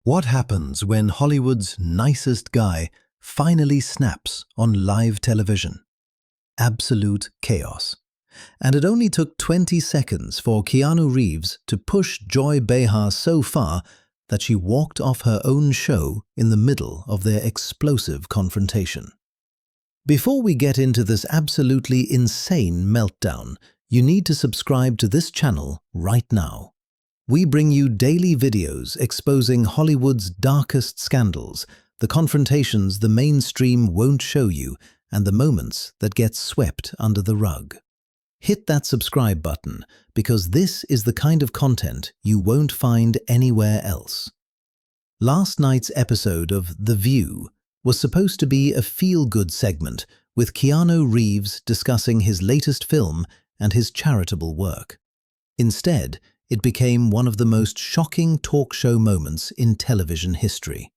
What happens when Hollywood's nicest guy finally snaps on live television? Absolute chaos. And it only took 20 seconds for Keanu Reeves to push Joy Behar so far that she walked off her own show in the middle of their explosive confrontation. Before we get into this absolutely insane meltdown, you need to subscribe to this channel right now. We bring you daily videos exposing Hollywood's darkest scandals, the confrontations the mainstream won't show you, and the moments that get swept under the rug. Hit that subscribe button because this is the kind of content you won't find anywhere else. Last night's episode of The View was supposed to be a feel-good segment with Keanu Reeves discussing his latest film and his charitable work. Instead, it became one of the most shocking talk show moments in television history.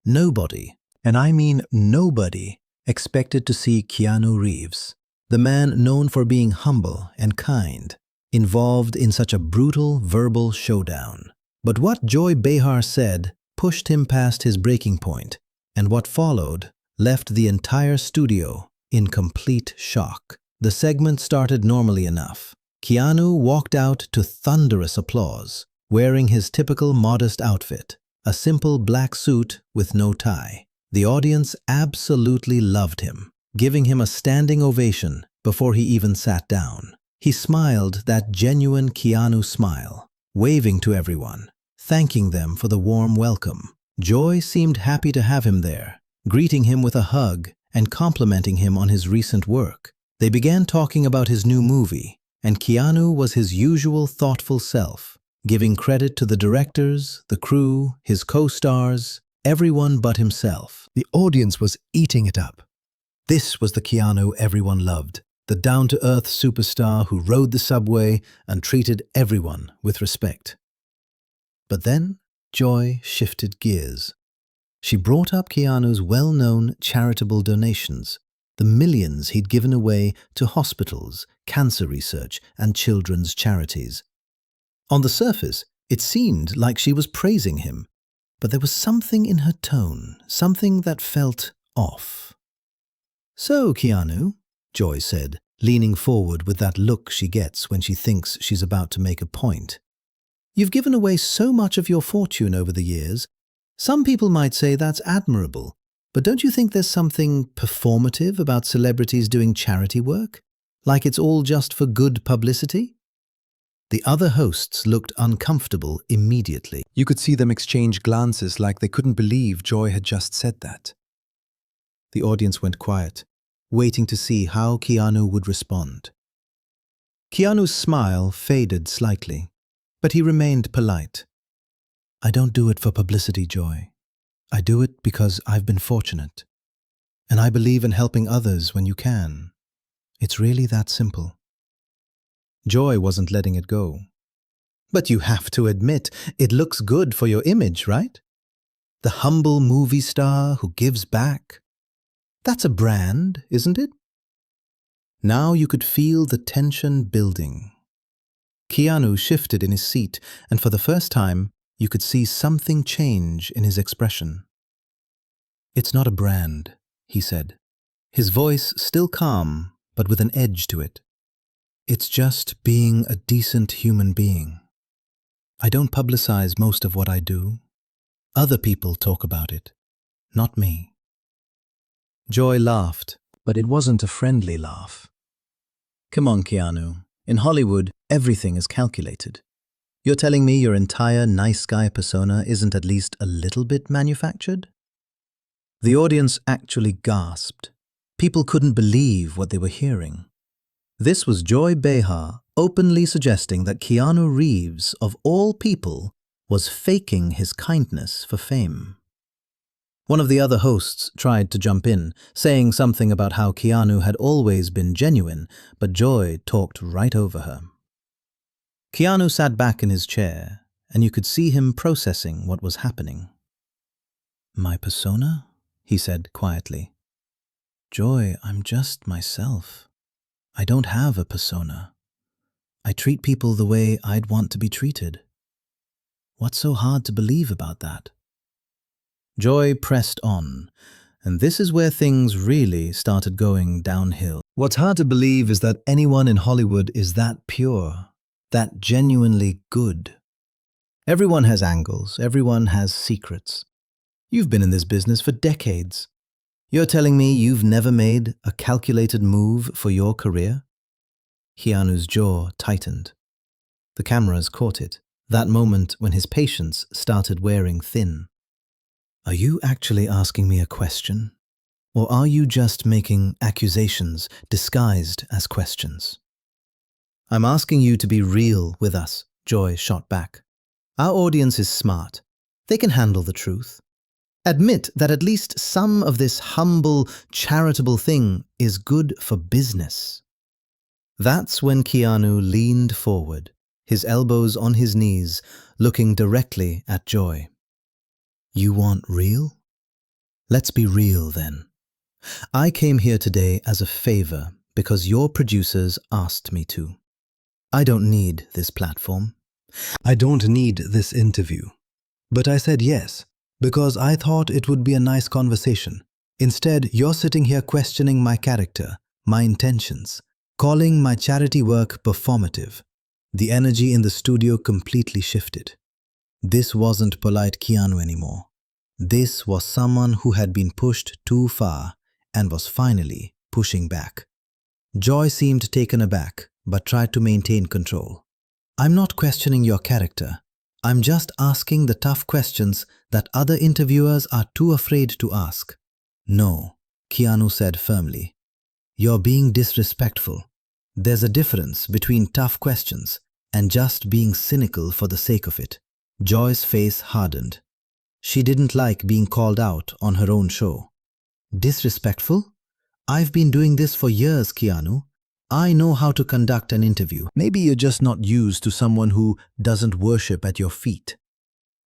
Nobody, and I mean nobody, expected to see Keanu Reeves, the man known for being humble and kind, involved in such a brutal verbal showdown. But what Joy Behar said pushed him past his breaking point, and what followed left the entire studio in complete shock. The segment started normally enough. Keanu walked out to thunderous applause, wearing his typical modest outfit, a simple black suit with no tie. The audience absolutely loved him, giving him a standing ovation before he even sat down. He smiled that genuine Keanu smile, waving to everyone, thanking them for the warm welcome. Joy seemed happy to have him there, greeting him with a hug and complimenting him on his recent work. They began talking about his new movie, and Keanu was his usual thoughtful self, giving credit to the directors, the crew, his co-stars, everyone but himself. The audience was eating it up. This was the Keanu everyone loved, the down-to-earth superstar who rode the subway and treated everyone with respect. But then, Joy shifted gears. She brought up Keanu's well-known charitable donations, the millions he'd given away to hospitals, cancer research, and children's charities. On the surface, it seemed like she was praising him, but there was something in her tone, something that felt off. "So, Keanu," Joy said, leaning forward with that look she gets when she thinks she's about to make a point. "You've given away so much of your fortune over the years. Some people might say that's admirable, but don't you think there's something performative about celebrities doing charity work? Like it's all just for good publicity?" The other hosts looked uncomfortable immediately. You could see them exchange glances like they couldn't believe Joy had just said that. The audience went quiet, waiting to see how Keanu would respond. Keanu's smile faded slightly, but he remained polite. "I don't do it for publicity, Joy. I do it because I've been fortunate. And I believe in helping others when you can. It's really that simple." Joy wasn't letting it go. "But you have to admit, it looks good for your image, right? The humble movie star who gives back. That's a brand, isn't it?" Now you could feel the tension building. Keanu shifted in his seat, and for the first time, you could see something change in his expression. "It's not a brand," he said, his voice still calm, but with an edge to it. "It's just being a decent human being. I don't publicize most of what I do. Other people talk about it, not me." Joy laughed, but it wasn't a friendly laugh. "Come on, Keanu. In Hollywood, everything is calculated. You're telling me your entire nice guy persona isn't at least a little bit manufactured?" The audience actually gasped. People couldn't believe what they were hearing. This was Joy Behar openly suggesting that Keanu Reeves, of all people, was faking his kindness for fame. One of the other hosts tried to jump in, saying something about how Keanu had always been genuine, but Joy talked right over her. Keanu sat back in his chair, and you could see him processing what was happening. "My persona?" he said quietly. "Joy, I'm just myself. I don't have a persona. I treat people the way I'd want to be treated. What's so hard to believe about that?" Joy pressed on, and this is where things really started going downhill. What's hard to believe is that anyone in Hollywood is that pure, that genuinely good. Everyone has angles, everyone has secrets. You've been in this business for decades. You're telling me you've never made a calculated move for your career? Keanu's jaw tightened. The cameras caught it, that moment when his patience started wearing thin. Are you actually asking me a question? Or are you just making accusations disguised as questions? I'm asking you to be real with us, Joy shot back. Our audience is smart. They can handle the truth. Admit that at least some of this humble, charitable thing is good for business. That's when Keanu leaned forward, his elbows on his knees, looking directly at Joy. You want real? Let's be real then. I came here today as a favor because your producers asked me to. I don't need this platform. I don't need this interview. But I said yes, because I thought it would be a nice conversation. Instead, you're sitting here questioning my character, my intentions, calling my charity work performative. The energy in the studio completely shifted. This wasn't polite Keanu anymore. This was someone who had been pushed too far and was finally pushing back. Joy seemed taken aback, but tried to maintain control. I'm not questioning your character. I'm just asking the tough questions that other interviewers are too afraid to ask. No, Keanu said firmly. You're being disrespectful. There's a difference between tough questions and just being cynical for the sake of it. Joy's face hardened. She didn't like being called out on her own show. Disrespectful? I've been doing this for years, Keanu. I know how to conduct an interview. Maybe you're just not used to someone who doesn't worship at your feet.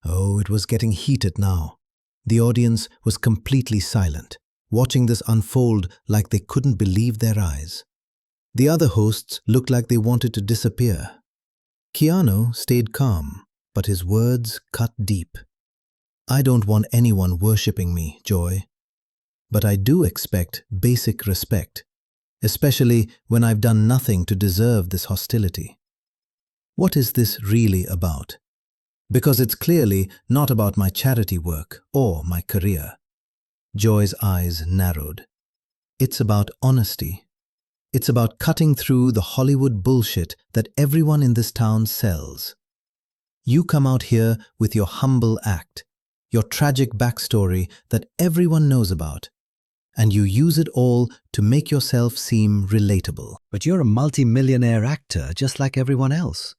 Oh, it was getting heated now. The audience was completely silent, watching this unfold like they couldn't believe their eyes. The other hosts looked like they wanted to disappear. Keanu stayed calm, but his words cut deep. I don't want anyone worshipping me, Joy. But I do expect basic respect, especially when I've done nothing to deserve this hostility. What is this really about? Because it's clearly not about my charity work or my career. Joy's eyes narrowed. It's about honesty. It's about cutting through the Hollywood bullshit that everyone in this town sells. You come out here with your humble act, your tragic backstory that everyone knows about, and you use it all to make yourself seem relatable. But you're a multi-millionaire actor just like everyone else.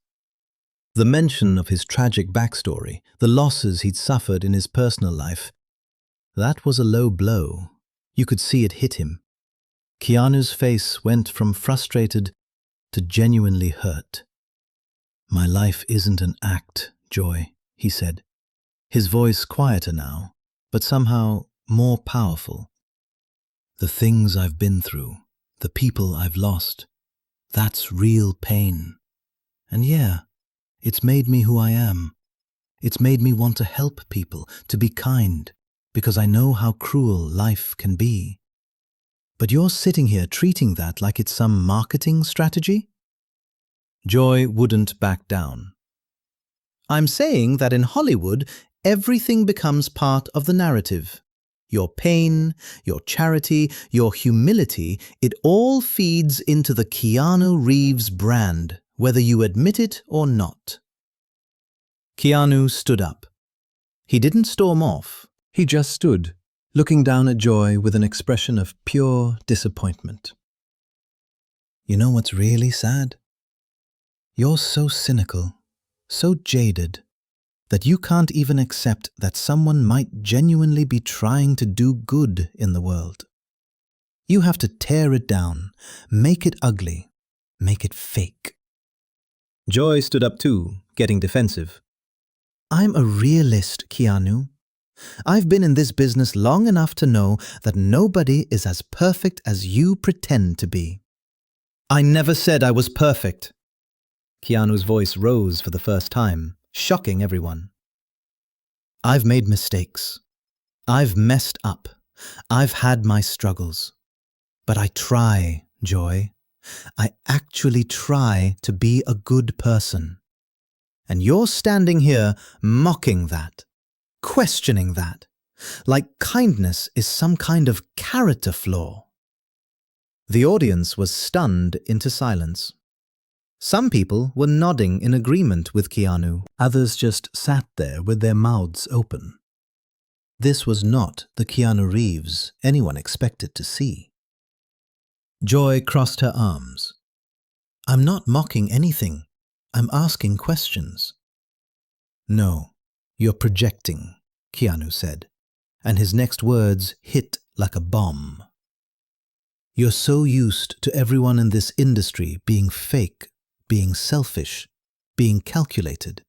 The mention of his tragic backstory, the losses he'd suffered in his personal life, that was a low blow. You could see it hit him. Keanu's face went from frustrated to genuinely hurt. My life isn't an act, Joy, he said, his voice quieter now, but somehow more powerful. The things I've been through, the people I've lost, that's real pain. And yeah, it's made me who I am. It's made me want to help people, to be kind, because I know how cruel life can be. But you're sitting here treating that like it's some marketing strategy? Joy wouldn't back down. I'm saying that in Hollywood, everything becomes part of the narrative. Your pain, your charity, your humility, it all feeds into the Keanu Reeves brand, whether you admit it or not. Keanu stood up. He didn't storm off. He just stood, looking down at Joy with an expression of pure disappointment. You know what's really sad? You're so cynical, so jaded, that you can't even accept that someone might genuinely be trying to do good in the world. You have to tear it down, make it ugly, make it fake. Joy stood up too, getting defensive. I'm a realist, Keanu. I've been in this business long enough to know that nobody is as perfect as you pretend to be. I never said I was perfect. Keanu's voice rose for the first time, shocking everyone. I've made mistakes. I've messed up. I've had my struggles. But I try, Joy. I actually try to be a good person. And you're standing here mocking that, questioning that, like kindness is some kind of character flaw. The audience was stunned into silence. Some people were nodding in agreement with Keanu. Others just sat there with their mouths open. This was not the Keanu Reeves anyone expected to see. Joy crossed her arms. I'm not mocking anything. I'm asking questions. No, you're projecting, Keanu said, and his next words hit like a bomb. You're so used to everyone in this industry being fake, being selfish, being calculated,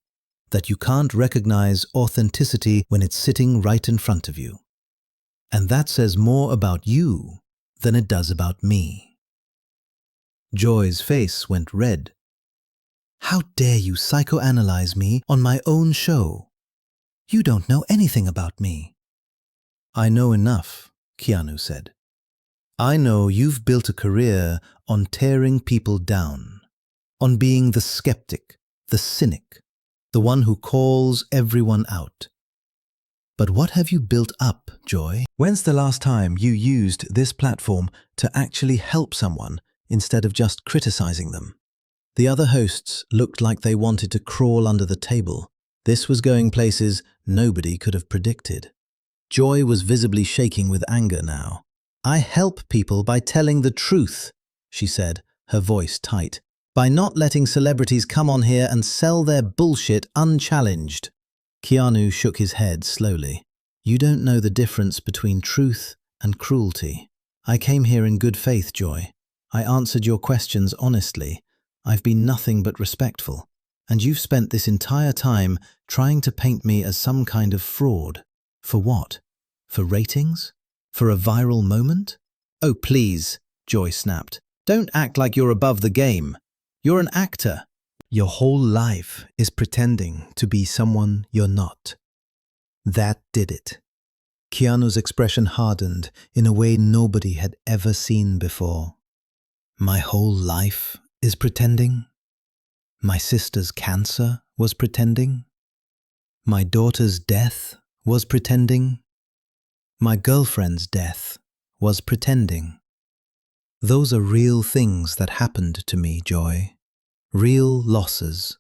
that you can't recognize authenticity when it's sitting right in front of you. And that says more about you than it does about me. Joy's face went red. How dare you psychoanalyze me on my own show? You don't know anything about me. I know enough, Keanu said. I know you've built a career on tearing people down, on being the skeptic, the cynic, the one who calls everyone out. But what have you built up, Joy? When's the last time you used this platform to actually help someone instead of just criticizing them? The other hosts looked like they wanted to crawl under the table. This was going places nobody could have predicted. Joy was visibly shaking with anger now. I help people by telling the truth, she said, her voice tight, by not letting celebrities come on here and sell their bullshit unchallenged. Keanu shook his head slowly. You don't know the difference between truth and cruelty. I came here in good faith, Joy. I answered your questions honestly. I've been nothing but respectful. And you've spent this entire time trying to paint me as some kind of fraud. For what? For ratings? For a viral moment? Oh, please, Joy snapped. Don't act like you're above the game. You're an actor. Your whole life is pretending to be someone you're not. That did it. Keanu's expression hardened in a way nobody had ever seen before. My whole life is pretending? My sister's cancer was pretending? My daughter's death was pretending? My girlfriend's death was pretending. Those are real things that happened to me, Joy. Real losses,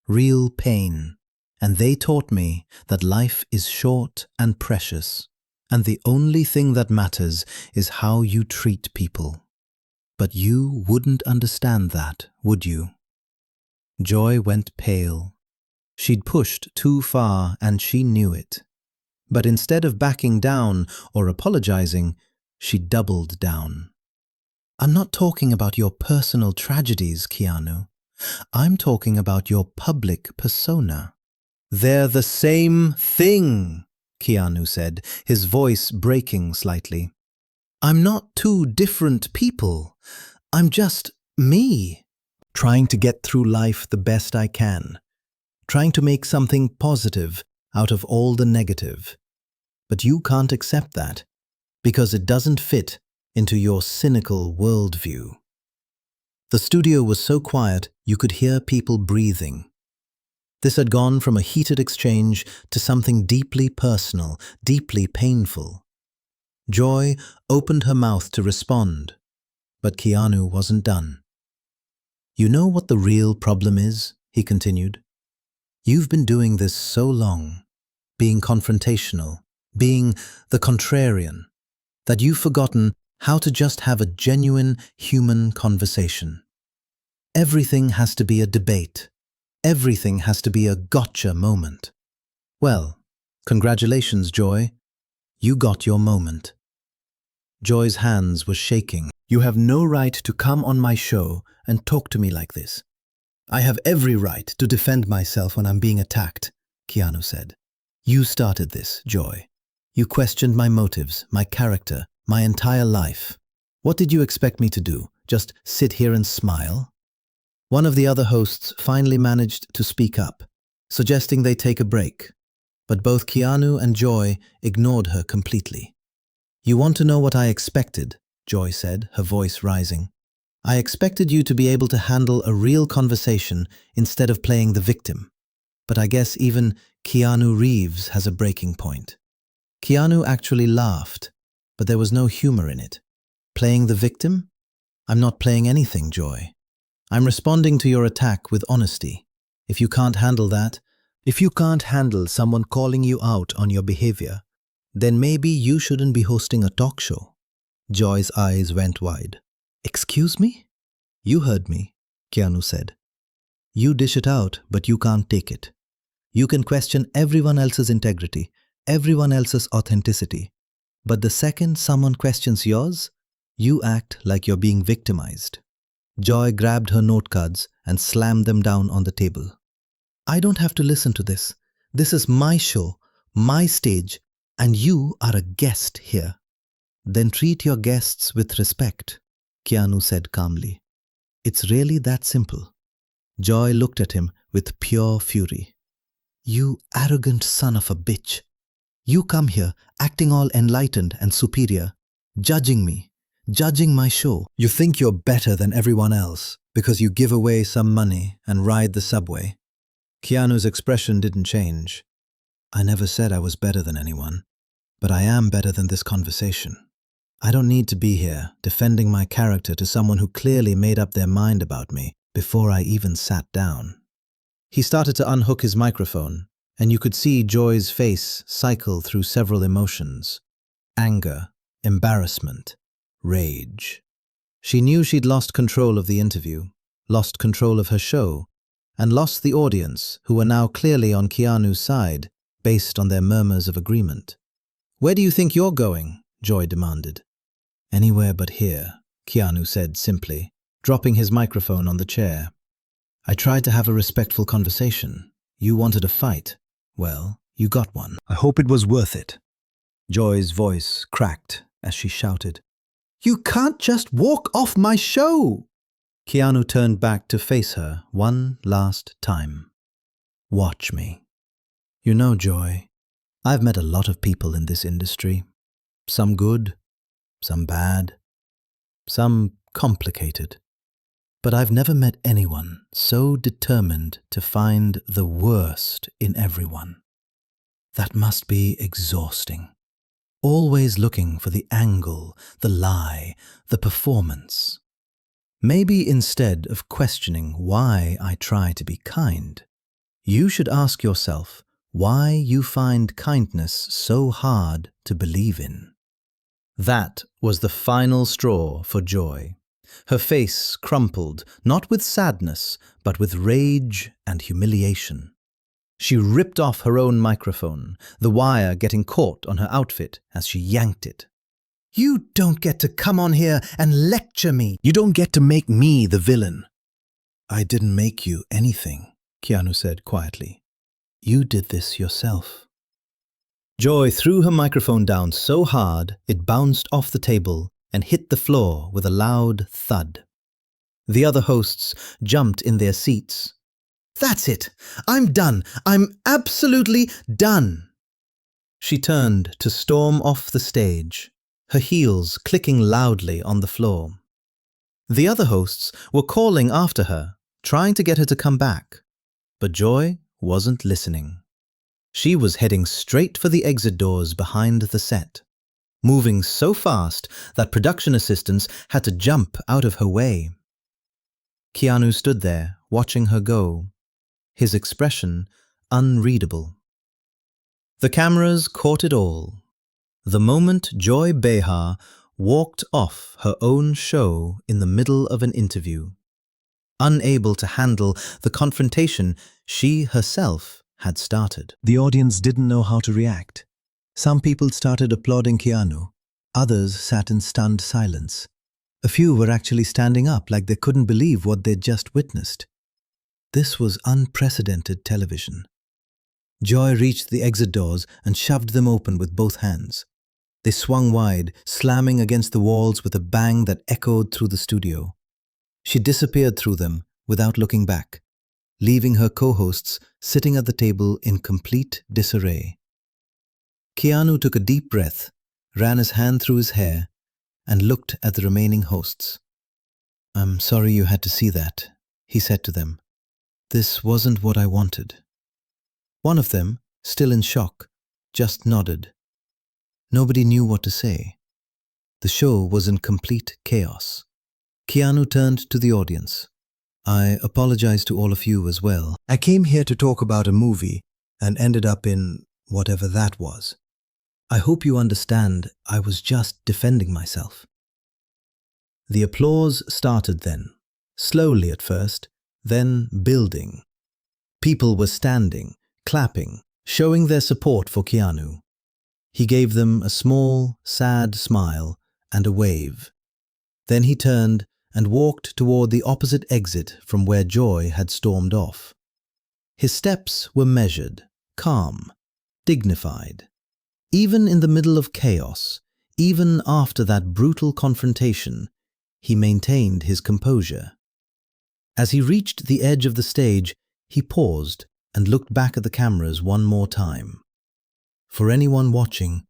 real pain, and they taught me that life is short and precious, and the only thing that matters is how you treat people. But you wouldn't understand that, would you? Joy went pale. She'd pushed too far and she knew it. But instead of backing down or apologizing, she doubled down. I'm not talking about your personal tragedies, Keanu. I'm talking about your public persona. They're the same thing, Keanu said, his voice breaking slightly. I'm not two different people. I'm just me, trying to get through life the best I can, trying to make something positive out of all the negative. But you can't accept that, because it doesn't fit into your cynical worldview. The studio was so quiet you could hear people breathing. This had gone from a heated exchange to something deeply personal, deeply painful. Joy opened her mouth to respond, but Keanu wasn't done. You know what the real problem is, he continued. You've been doing this so long, being confrontational, being the contrarian, that you've forgotten how to just have a genuine human conversation. Everything has to be a debate. Everything has to be a gotcha moment. Well, congratulations, Joy. You got your moment. Joy's hands were shaking. You have no right to come on my show and talk to me like this. I have every right to defend myself when I'm being attacked, Keanu said. You started this, Joy. You questioned my motives, my character, my entire life. What did you expect me to do? Just sit here and smile? One of the other hosts finally managed to speak up, suggesting they take a break. But both Keanu and Joy ignored her completely. "You want to know what I expected?" Joy said, her voice rising. "I expected you to be able to handle a real conversation instead of playing the victim. But I guess even Keanu Reeves has a breaking point." Keanu actually laughed, but there was no humor in it. "Playing the victim? I'm not playing anything, Joy. I'm responding to your attack with honesty. If you can't handle that, if you can't handle someone calling you out on your behavior, then maybe you shouldn't be hosting a talk show." Joy's eyes went wide. "Excuse me?" "You heard me," Keanu said. "You dish it out, but you can't take it. You can question everyone else's integrity, everyone else's authenticity. But the second someone questions yours, you act like you're being victimized." Joy grabbed her note cards and slammed them down on the table. "I don't have to listen to this. This is my show, my stage, and you are a guest here." "Then treat your guests with respect," Keanu said calmly. "It's really that simple." Joy looked at him with pure fury. "You arrogant son of a bitch. You come here acting all enlightened and superior, judging me, judging my show. You think you're better than everyone else because you give away some money and ride the subway." Keanu's expression didn't change. "I never said I was better than anyone, but I am better than this conversation. I don't need to be here defending my character to someone who clearly made up their mind about me before I even sat down." He started to unhook his microphone, and you could see Joy's face cycle through several emotions: anger, embarrassment, rage. She knew she'd lost control of the interview, lost control of her show, and lost the audience, who were now clearly on Keanu's side, based on their murmurs of agreement. "Where do you think you're going?" Joy demanded. "Anywhere but here," Keanu said simply, dropping his microphone on the chair. "I tried to have a respectful conversation. You wanted a fight. Well, you got one. I hope it was worth it." Joy's voice cracked as she shouted, "You can't just walk off my show!" Keanu turned back to face her one last time. "Watch me. You know, Joy, I've met a lot of people in this industry. Some good, some bad, some complicated. But I've never met anyone so determined to find the worst in everyone. That must be exhausting. Always looking for the angle, the lie, the performance. Maybe instead of questioning why I try to be kind, you should ask yourself why you find kindness so hard to believe in." That was the final straw for Joy. Her face crumpled, not with sadness, but with rage and humiliation. She ripped off her own microphone, the wire getting caught on her outfit as she yanked it. "You don't get to come on here and lecture me. You don't get to make me the villain." "I didn't make you anything," Keanu said quietly. "You did this yourself." Joy threw her microphone down so hard it bounced off the table and hit the floor with a loud thud. The other hosts jumped in their seats. "That's it! I'm done! I'm absolutely done!" She turned to storm off the stage, her heels clicking loudly on the floor. The other hosts were calling after her, trying to get her to come back. But Joy wasn't listening. She was heading straight for the exit doors behind the set, moving so fast that production assistants had to jump out of her way. Keanu stood there, watching her go, his expression unreadable. The cameras caught it all. The moment Joy Behar walked off her own show in the middle of an interview, unable to handle the confrontation she herself had started. The audience didn't know how to react. Some people started applauding Keanu. Others sat in stunned silence. A few were actually standing up like they couldn't believe what they'd just witnessed. This was unprecedented television. Joy reached the exit doors and shoved them open with both hands. They swung wide, slamming against the walls with a bang that echoed through the studio. She disappeared through them without looking back, leaving her co-hosts sitting at the table in complete disarray. Keanu took a deep breath, ran his hand through his hair, and looked at the remaining hosts. "I'm sorry you had to see that," he said to them. "This wasn't what I wanted." One of them, still in shock, just nodded. Nobody knew what to say. The show was in complete chaos. Keanu turned to the audience. "I apologize to all of you as well. I came here to talk about a movie and ended up in whatever that was. I hope you understand I was just defending myself." The applause started then, slowly at first, then building. People were standing, clapping, showing their support for Keanu. He gave them a small, sad smile and a wave. Then he turned and walked toward the opposite exit from where Joy had stormed off. His steps were measured, calm, dignified. Even in the middle of chaos, even after that brutal confrontation, he maintained his composure. As he reached the edge of the stage, he paused and looked back at the cameras one more time. For anyone watching,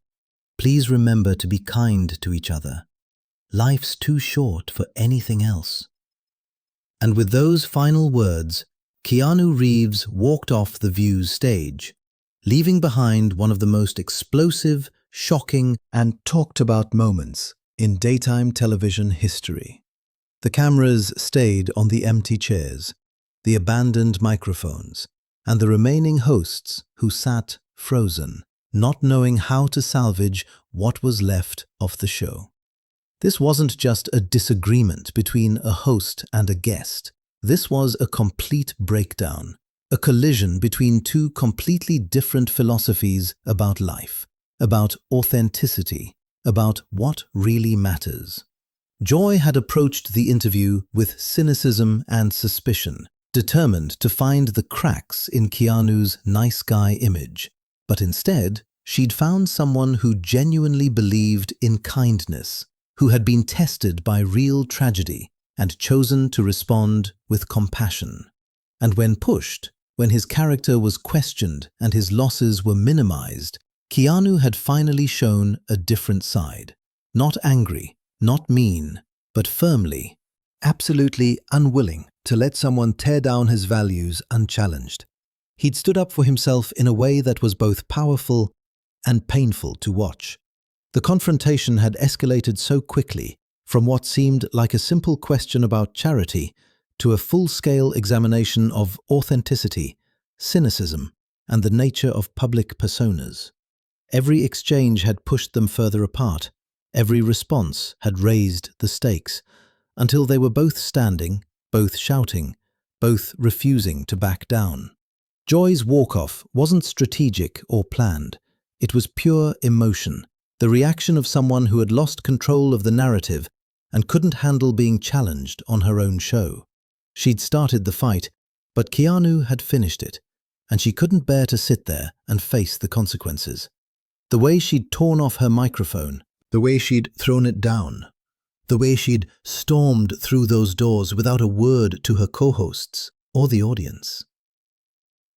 please remember to be kind to each other. Life's too short for anything else. And with those final words, Keanu Reeves walked off the View's stage, leaving behind one of the most explosive, shocking, and talked about moments in daytime television history. The cameras stayed on the empty chairs, the abandoned microphones, and the remaining hosts who sat frozen, not knowing how to salvage what was left of the show. This wasn't just a disagreement between a host and a guest. This was a complete breakdown, a collision between two completely different philosophies about life, about authenticity, about what really matters. Joy had approached the interview with cynicism and suspicion, determined to find the cracks in Keanu's nice guy image. But instead, she'd found someone who genuinely believed in kindness, who had been tested by real tragedy and chosen to respond with compassion. And when pushed, when his character was questioned and his losses were minimized, Keanu had finally shown a different side. Not angry, not mean, but firmly, absolutely unwilling to let someone tear down his values unchallenged. He'd stood up for himself in a way that was both powerful and painful to watch. The confrontation had escalated so quickly, from what seemed like a simple question about charity to a full-scale examination of authenticity, cynicism, and the nature of public personas. Every exchange had pushed them further apart. Every response had raised the stakes, until they were both standing, both shouting, both refusing to back down. Joy's walk-off wasn't strategic or planned. It was pure emotion, the reaction of someone who had lost control of the narrative and couldn't handle being challenged on her own show. She'd started the fight, but Keanu had finished it, and she couldn't bear to sit there and face the consequences. The way she'd torn off her microphone, the way she'd thrown it down, the way she'd stormed through those doors without a word to her co-hosts or the audience.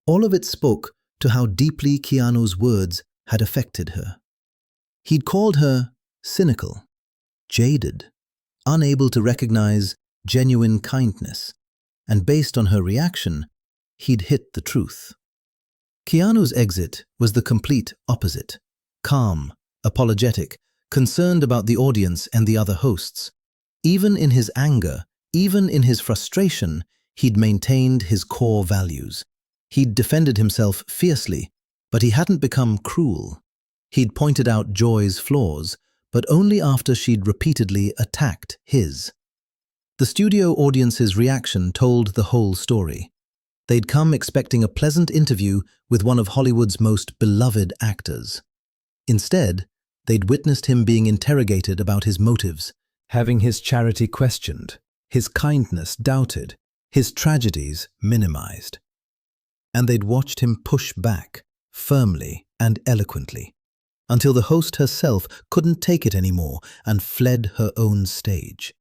All of it spoke to how deeply Keanu's words had affected her. He'd called her cynical, jaded, unable to recognize genuine kindness, and based on her reaction, he'd hit the truth. Keanu's exit was the complete opposite. Calm, apologetic, concerned about the audience and the other hosts. Even in his anger, even in his frustration, he'd maintained his core values. He'd defended himself fiercely, but he hadn't become cruel. He'd pointed out Joy's flaws, but only after she'd repeatedly attacked his. The studio audience's reaction told the whole story. They'd come expecting a pleasant interview with one of Hollywood's most beloved actors. Instead, they'd witnessed him being interrogated about his motives, having his charity questioned, his kindness doubted, his tragedies minimized. And they'd watched him push back, firmly and eloquently, until the host herself couldn't take it anymore and fled her own stage.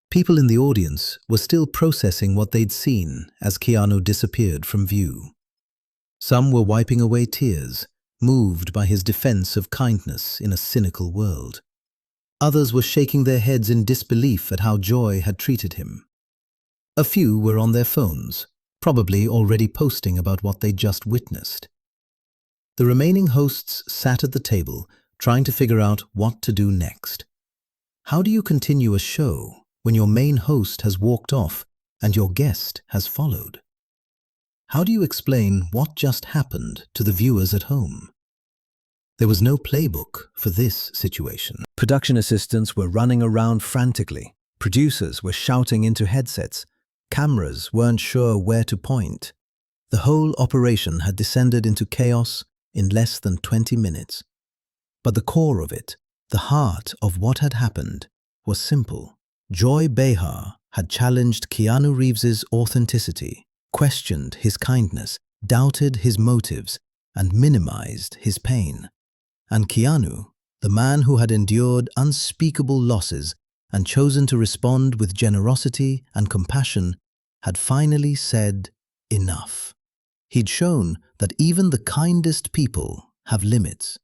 People in the audience were still processing what they'd seen as Keanu disappeared from view. Some were wiping away tears, moved by his defense of kindness in a cynical world. Others were shaking their heads in disbelief at how Joy had treated him. A few were on their phones, probably already posting about what they just witnessed. The remaining hosts sat at the table, trying to figure out what to do next. How do you continue a show when your main host has walked off and your guest has followed? How do you explain what just happened to the viewers at home? There was no playbook for this situation. Production assistants were running around frantically. Producers were shouting into headsets. Cameras weren't sure where to point. The whole operation had descended into chaos in less than 20 minutes. But the core of it, the heart of what had happened, was simple. Joy Behar had challenged Keanu Reeves's authenticity, questioned his kindness, doubted his motives, and minimized his pain. And Keanu, the man who had endured unspeakable losses and chosen to respond with generosity and compassion, had finally said enough. He'd shown that even the kindest people have limits,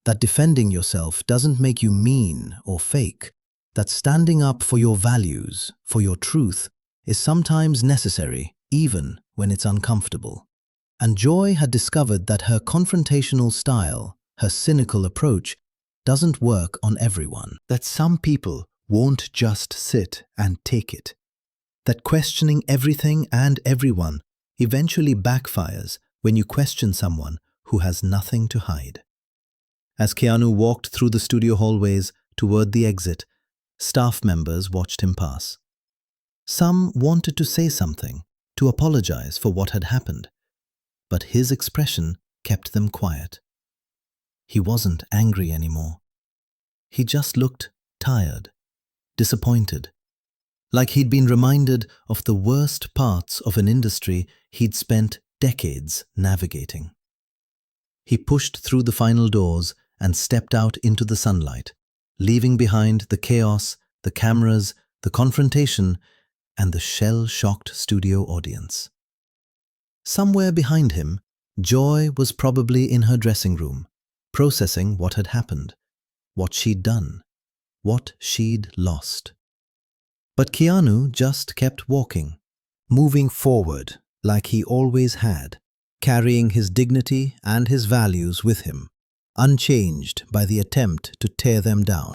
that defending yourself doesn't make you mean or fake, that standing up for your values, for your truth, is sometimes necessary even when it's uncomfortable. And Joy had discovered that her confrontational style, her cynical approach, doesn't work on everyone. That some people won't just sit and take it. That questioning everything and everyone eventually backfires when you question someone who has nothing to hide. As Keanu walked through the studio hallways toward the exit, staff members watched him pass. Some wanted to say something, to apologize for what had happened, but his expression kept them quiet. He wasn't angry anymore. He just looked tired, disappointed, like he'd been reminded of the worst parts of an industry he'd spent decades navigating. He pushed through the final doors and stepped out into the sunlight, leaving behind the chaos, the cameras, the confrontation, and the shell-shocked studio audience. Somewhere behind him, Joy was probably in her dressing room, processing what had happened, what she'd done, what she'd lost. But Keanu just kept walking, moving forward like he always had, carrying his dignity and his values with him, unchanged by the attempt to tear them down.